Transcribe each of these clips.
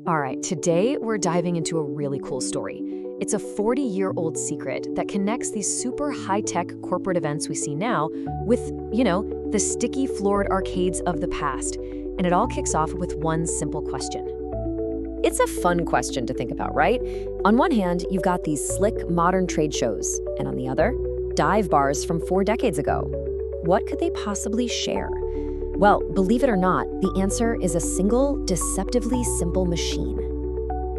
All right, today we're diving into a really cool story. It's a 40-year-old secret that connects these super high-tech corporate events we see now with, the sticky floored arcades of the past. And it all kicks off with one simple question. It's a fun question to think about, right? On one hand, you've got these slick modern trade shows, and on the other, dive bars from 4 decades ago. What could they possibly share? Well, believe it or not, the answer is a single, deceptively simple machine.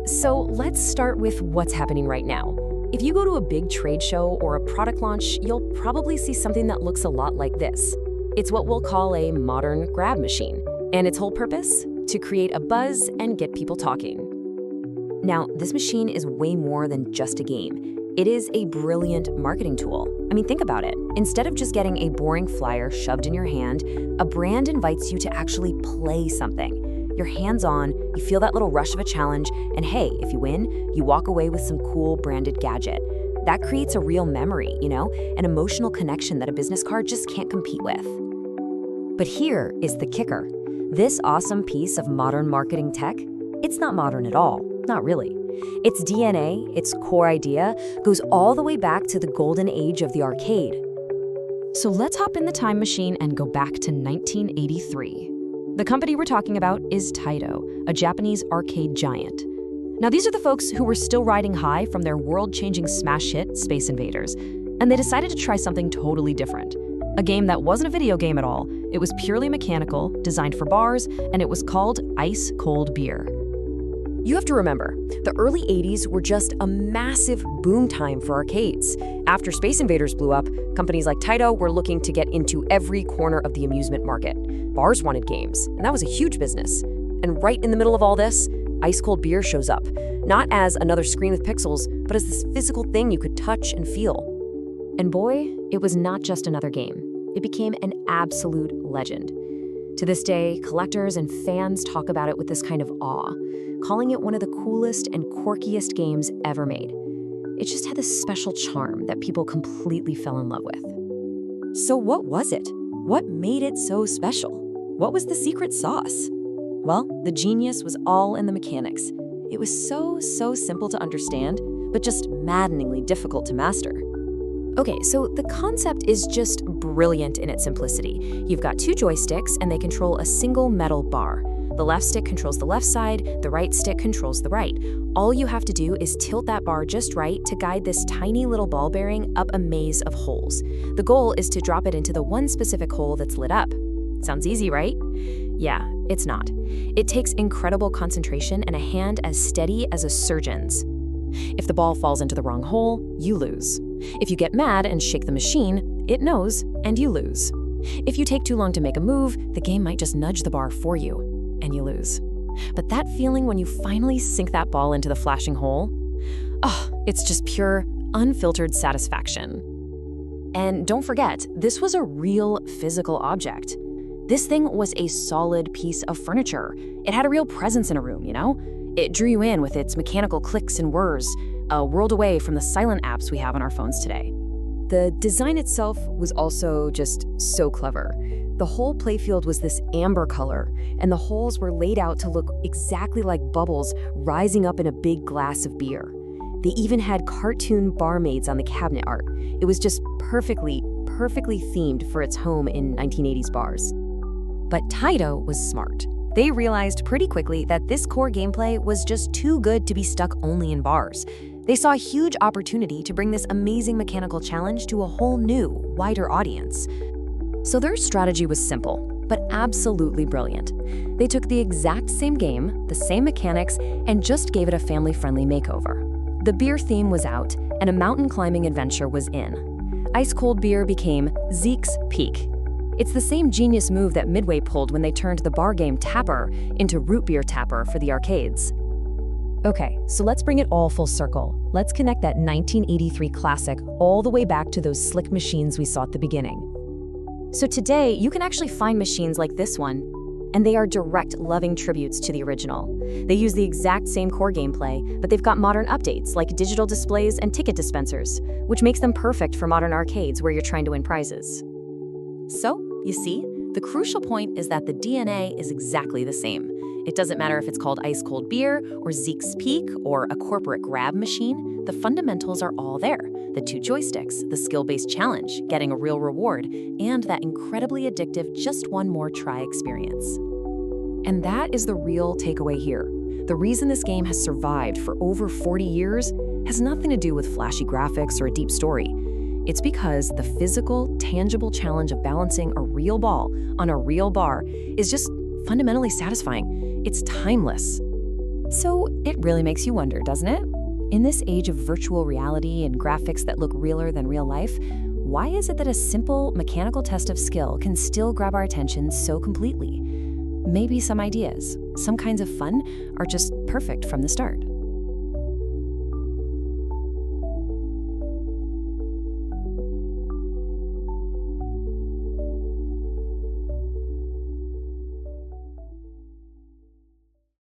So let's start with what's happening right now. If you go to a big trade show or a product launch, you'll probably see something that looks a lot like this. It's what we'll call a modern grab machine, and its whole purpose? To create a buzz and get people talking. Now, this machine is way more than just a game. It is a brilliant marketing tool. I mean, think about it. Instead of just getting a boring flyer shoved in your hand, a brand invites you to actually play something. You're hands-on, you feel that little rush of a challenge, and hey, if you win, you walk away with some cool branded gadget. That creates a real memory, an emotional connection that a business card just can't compete with. But here is the kicker. This awesome piece of modern marketing tech, it's not modern at all, not really. Its DNA, its core idea, goes all the way back to the golden age of the arcade. So let's hop in the time machine and go back to 1983. The company we're talking about is Taito, a Japanese arcade giant. Now these are the folks who were still riding high from their world-changing smash hit, Space Invaders, and they decided to try something totally different. A game that wasn't a video game at all. It was purely mechanical, designed for bars, and it was called Ice Cold Beer. You have to remember, the early 80s were just a massive boom time for arcades. After Space Invaders blew up, companies like Taito were looking to get into every corner of the amusement market. Bars wanted games, and that was a huge business. And right in the middle of all this, Ice Cold Beer shows up, not as another screen with pixels, but as this physical thing you could touch and feel. And boy, it was not just another game. It became an absolute legend. To this day, collectors and fans talk about it with this kind of awe, calling it one of the coolest and quirkiest games ever made. It just had this special charm that people completely fell in love with. So what was it? What made it so special? What was the secret sauce? Well, the genius was all in the mechanics. It was so simple to understand, but just maddeningly difficult to master. Okay, so the concept is just brilliant in its simplicity. You've got 2 joysticks, and they control a single metal bar. The left stick controls the left side, the right stick controls the right. All you have to do is tilt that bar just right to guide this tiny little ball bearing up a maze of holes. The goal is to drop it into the one specific hole that's lit up. Sounds easy, right? Yeah, it's not. It takes incredible concentration and a hand as steady as a surgeon's. If the ball falls into the wrong hole, you lose. If you get mad and shake the machine, it knows, and you lose. If you take too long to make a move, the game might just nudge the bar for you, and you lose. But that feeling when you finally sink that ball into the flashing hole, it's just pure, unfiltered satisfaction. And don't forget, this was a real physical object. This thing was a solid piece of furniture. It had a real presence in a room, It drew you in with its mechanical clicks and whirs, a world away from the silent apps we have on our phones today. The design itself was also just so clever. The whole playfield was this amber color, and the holes were laid out to look exactly like bubbles rising up in a big glass of beer. They even had cartoon barmaids on the cabinet art. It was just perfectly themed for its home in 1980s bars. But Taito was smart. They realized pretty quickly that this core gameplay was just too good to be stuck only in bars. They saw a huge opportunity to bring this amazing mechanical challenge to a whole new, wider audience. So their strategy was simple, but absolutely brilliant. They took the exact same game, the same mechanics, and just gave it a family-friendly makeover. The beer theme was out, and a mountain climbing adventure was in. Ice Cold Beer became Zeke's Peak. It's the same genius move that Midway pulled when they turned the bar game Tapper into Root Beer Tapper for the arcades. Okay, so let's bring it all full circle. Let's connect that 1983 classic all the way back to those slick machines we saw at the beginning. So today, you can actually find machines like this one, and they are direct, loving tributes to the original. They use the exact same core gameplay, but they've got modern updates like digital displays and ticket dispensers, which makes them perfect for modern arcades where you're trying to win prizes. So, you see, the crucial point is that the DNA is exactly the same. It doesn't matter if it's called ice cold beer or Zeke's Peak or a corporate grab machine, the fundamentals are all there. The 2 joysticks, the skill-based challenge, getting a real reward, and that incredibly addictive just one more try experience. And that is the real takeaway here. The reason this game has survived for over 40 years has nothing to do with flashy graphics or a deep story. It's because the physical, tangible challenge of balancing a real ball on a real bar is just fundamentally satisfying. It's timeless. So it really makes you wonder, doesn't it? In this age of virtual reality and graphics that look realer than real life, why is it that a simple mechanical test of skill can still grab our attention so completely? Maybe some ideas, some kinds of fun, are just perfect from the start.